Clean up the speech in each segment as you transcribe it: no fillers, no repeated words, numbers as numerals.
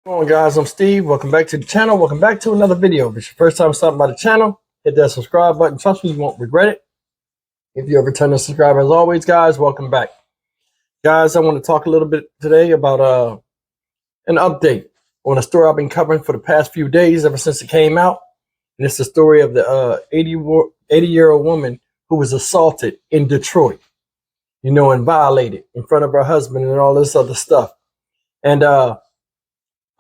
Hello guys, I'm Steve. Welcome back to the channel. Welcome back to another video. If it's your first time stopping by the channel, hit that subscribe button. Trust me, you won't regret it. If you're a returning subscriber, as always, guys, welcome back. Guys, I want to talk a little bit today about an update on a story I've been covering for the past few days, ever since it came out. And it's the story of the 80-year-old woman who was assaulted in Detroit, and violated in front of her husband and all this other stuff. And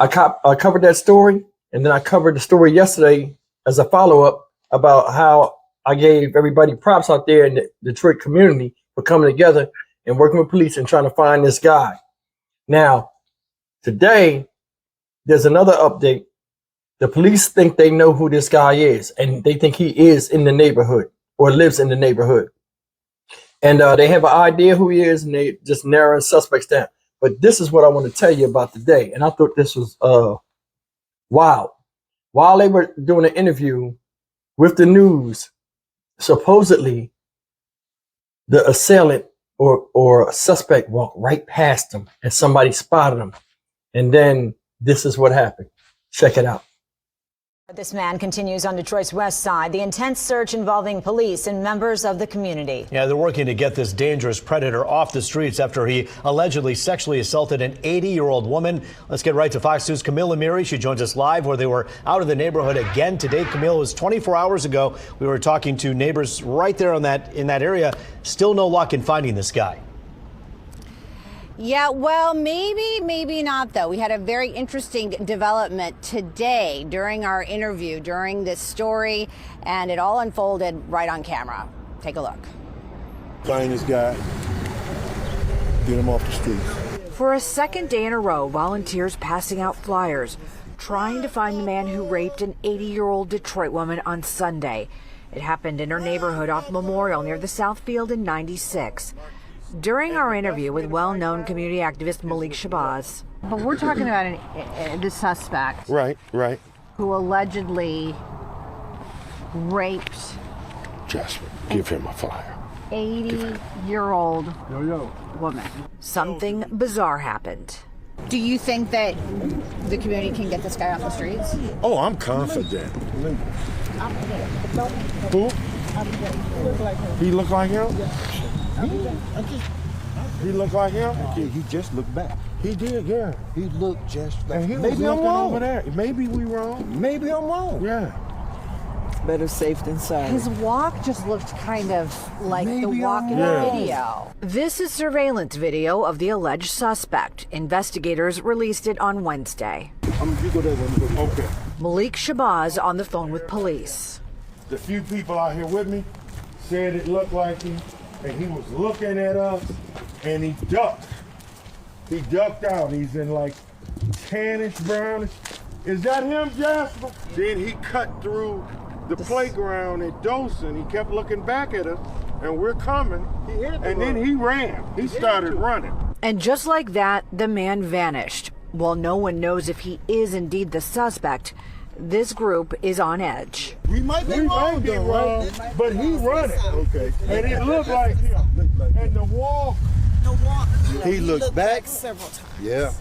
I covered that story, and then I covered the story yesterday as a follow-up about how I gave everybody props out there in the Detroit community for coming together and working with police and trying to find this guy. Now, today, there's another update. The police think they know who this guy is, and they think he is in the neighborhood or lives in the neighborhood. And they have an idea who he is, and they just narrowing suspects down. But this is what I want to tell you about today. And I thought this was wild. While they were doing an interview with the news, supposedly the assailant or suspect walked right past them and somebody spotted him. And then this is what happened. Check it out. This man continues on Detroit's west side. The intense search involving police and members of the community. Yeah, they're working to get this dangerous predator off the streets after he allegedly sexually assaulted an 80-year-old woman. Let's get right to Fox News' Camille Amiri. She joins us live where they were out of the neighborhood again today. Camille, it was 24 hours ago. We were talking to neighbors right there in that area. Still no luck in finding this guy. Yeah, well, maybe not, though. We had a very interesting development today during our interview, during this story, and it all unfolded right on camera. Take a look. Find this guy, get him off the streets. For a second day in a row, volunteers passing out flyers, trying to find the man who raped an 80-year-old Detroit woman on Sunday. It happened in her neighborhood off Memorial near the South Field in 96. During our interview with well-known community activist Malik Shabazz. But we're talking about the suspect. Right. Who allegedly raped Jasper, give him a flyer. 80-year-old woman. Something bizarre happened. Do you think that the community can get this guy off the streets? Oh, I'm confident. Who? He look like him? He look like him? Yeah, he just looked back. He did, yeah. He looked just like. And he was maybe I'm looking wrong. over there. Maybe we wrong. Maybe I'm wrong. Yeah. Better safe than sorry. His walk just looked kind of like the Maybe walk I'm in the wrong. video. This is surveillance video of the alleged suspect. Investigators released it on Wednesday. You go there. Let me go. Okay. Malik Shabazz on the phone with police. The few people out here with me said it looked like him, and he was looking at us, and he ducked. He ducked out. He's in like tannish, brownish. Is that him, Jasper? Then he cut through the playground at Dawson. He kept looking back at us, and we're coming. And then he ran. He started running. And just like that, the man vanished. While no one knows if he is indeed the suspect, this group is on edge. We might be wrong, though, right? But he running. Okay. And it looked like him. And the walk. He looked back several times. Yeah.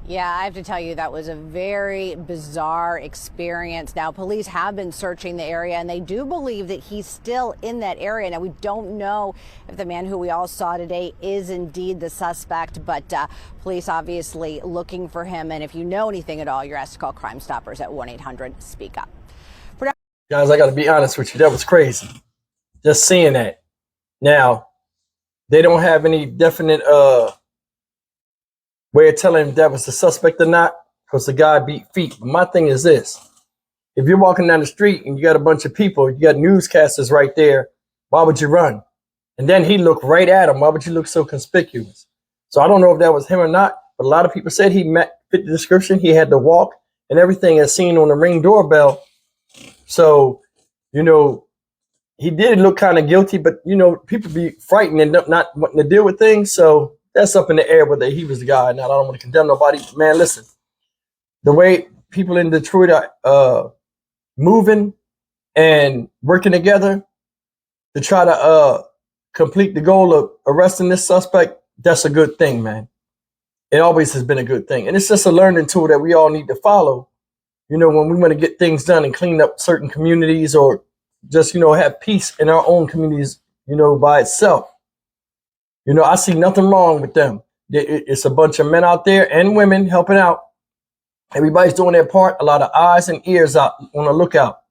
Yeah, I have to tell you, that was a very bizarre experience. Now, police have been searching the area, and they do believe that he's still in that area. Now, we don't know if the man who we all saw today is indeed the suspect, but police obviously looking for him. And if you know anything at all, you're asked to call Crime Stoppers at 1-800-SPEAK-UP. Guys, I got to be honest with you. That was crazy. Just seeing that. Now, they don't have any definite way of telling if that was the suspect or not, because the guy beat feet. But my thing is this. If you're walking down the street and you got a bunch of people, you got newscasters right there, why would you run? And then he looked right at him. Why would you look so conspicuous? So I don't know if that was him or not, but a lot of people said he fit the description. He had to walk and everything as seen on the Ring doorbell. So, he did look kind of guilty, but, people be frightened and not wanting to deal with things. So that's up in the air whether he was the guy or not. I don't want to condemn nobody. Man, listen, the way people in Detroit are moving and working together to try to complete the goal of arresting this suspect, that's a good thing, man. it always has been a good thing. And it's just a learning tool that we all need to follow, you know, when we want to get things done and clean up certain communities, or just, you know, have peace in our own communities, you know, by itself. You know, I see nothing wrong with them. It's a bunch of men out there and women helping out. Everybody's doing their part. A lot of eyes and ears out on the lookout.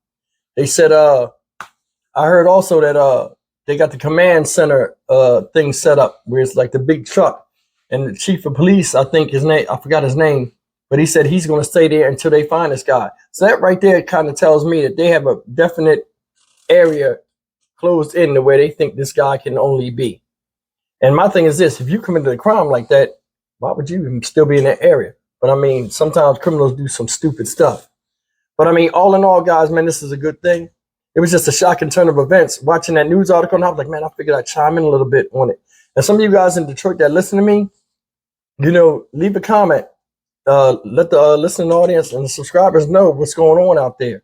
They said, I heard also that they got the command center thing set up where it's like the big truck, and the chief of police, I think his name, I forgot his name, but he said he's going to stay there until they find this guy. So that right there kind of tells me that they have a definite area closed in to where they think this guy can only be. And my thing is this: if you committed a crime like that, why would you even still be in that area? But I mean, sometimes criminals do some stupid stuff. But I mean, all in all, guys, man, this is a good thing. It was just a shocking turn of events. Watching that news article, and I was like, man, I figured I'd chime in a little bit on it. And some of you guys in Detroit that listen to me, you know, leave a comment. Let the listening audience and the subscribers know what's going on out there.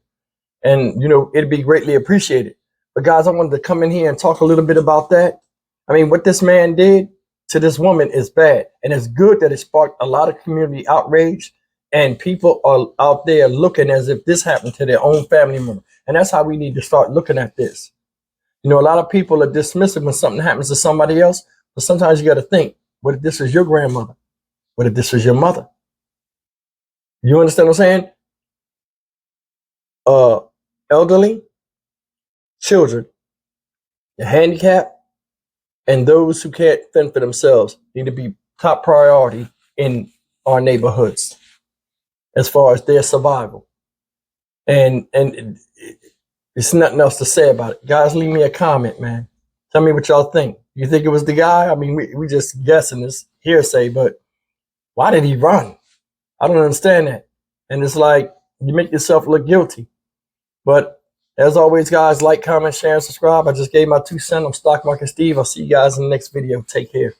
And, you know, it'd be greatly appreciated. But guys, I wanted to come in here and talk a little bit about that. I mean, what this man did to this woman is bad. And it's good that it sparked a lot of community outrage. And people are out there looking as if this happened to their own family member. And that's how we need to start looking at this. You know, a lot of people are dismissive when something happens to somebody else. But sometimes you got to think, what if this was your grandmother? What if this was your mother? You understand what I'm saying? Elderly, children, the handicapped, and those who can't fend for themselves need to be top priority in our neighborhoods as far as their survival. And it's nothing else to say about it. Guys, leave me a comment, man. Tell me what y'all think. You think it was the guy? I mean, we just guessing, this hearsay, but why did he run? I don't understand that. And it's like, you make yourself look guilty. But as always, guys, like, comment, share, and subscribe. I just gave my 2 cents. I'm Stock Market Steve. I'll see you guys in the next video. Take care.